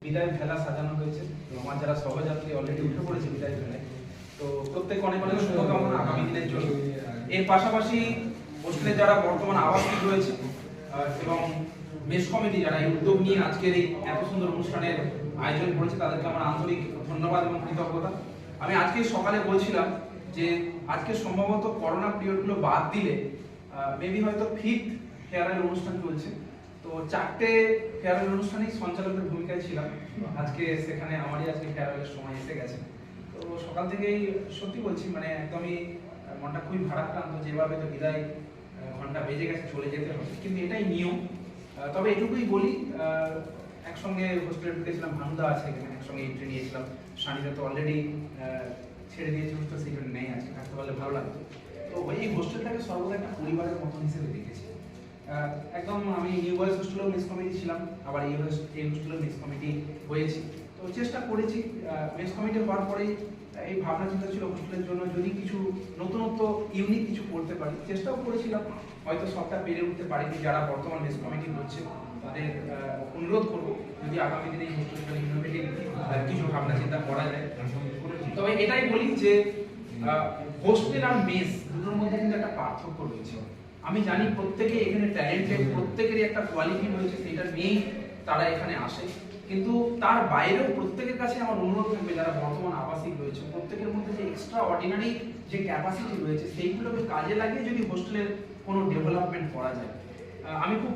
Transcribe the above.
বিদায় ভেলা সাজানো হয়েছে। তো আমার যারা সহযাত্রী অলরেডি উঠে পড়েছে বিদায় ভেলায়, তো প্রত্যেক অনেক অনেক শুভকামনা আগামী দিনের জন্য। এর পাশাপাশি হোস্টেলে যারা বর্তমান আবাসিক রয়েছে এবং মেস কমিটি যারা এই উদ্যোগ নিয়ে আজকের এই এত সুন্দর অনুষ্ঠানের আয়োজন করেছে, তাদেরকে আমার আন্তরিক ধন্যবাদ এবং কৃতজ্ঞতা। আমি আজকে সকালে বলছিলাম যে আজকে সম্ভবত করোনা পিরিয়ডগুলো বাদ দিলে মেবি হয়তো ফিফথ ফেয়ারওয়েল অনুষ্ঠান চলছে। তো 4টে ফেয়ারওয়েল অনুষ্ঠানেই সঞ্চালকের ভূমিকায় ছিলাম। আজকে সেখানে আমারই আজকে ফেয়ারওয়েলের সময় এসে গেছে। তো সকাল থেকেই সত্যি বলছি মানে একদমই মনটা খুবই ভারাক্রান্ত, যেভাবে তো বিদায় ঘন্টা বেজে গেছে, চলে যেতে হবে, কিন্তু এটাই নিয়ম। তবে এটুকুই বলি, একসঙ্গে হোস্টেলে ঢুকেছিলাম, ভানুদা আছে এখানে, একসঙ্গে এন্ট্রি নিয়েছিলাম। সানিদা তো অলরেডি ছেড়ে দিয়েছে হোস্টেল, সেখানে নেই, আছে থাকতে পারলে ভালো লাগতো। তো এই হোস্টেলটাকে সর্বদা একটা পরিবারের মতন হিসেবে দেখেছি। একদম আমি নিউ বয়েজ হোস্টেলেও মেস কমিটি ছিলাম, আবার এই হোস্টেলেও মেস কমিটি হয়েছি। তো চেষ্টা করেছি মেস কমিটি হওয়ার পরেই এই ভাবনা চিন্তা ছিল হোস্টেলের জন্য যদি কিছু নতুনত্ব ইউনিক কিছু করতে পারি, চেষ্টাও করেছিলাম। হয়তো সবটা পেরে উঠতে পারিনি। যারা বর্তমান মেস কমিটি হচ্ছে তাদের অনুরোধ করবো যদি আগামী দিনে এই হোস্টেলটা ইনোভেটিভ কিছু ভাবনা চিন্তা করা যায়। তবে এটাই বলি যে হোস্টেল আর মেস দুটোর মধ্যে কিন্তু একটা পার্থক্য রয়েছে। আমি জানি প্রত্যেকে এখানে ট্যালেন্টেড, প্রত্যেকেরই একটা কোয়ালিটি রয়েছে, সেটা নিয়েই তারা এখানে আসে। কিন্তু তার বাইরেও প্রত্যেকের কাছে আমার অনুরোধ থাকবে, যারা বর্তমান আবাসিক রয়েছে প্রত্যেকের মধ্যে যে এক্সট্রা অর্ডিনারি যে ক্যাপাসিটি রয়েছে সেইগুলোকে কাজে লাগিয়ে যদি হোস্টেলের কোনো ডেভেলপমেন্ট করা যায়, আমি খুব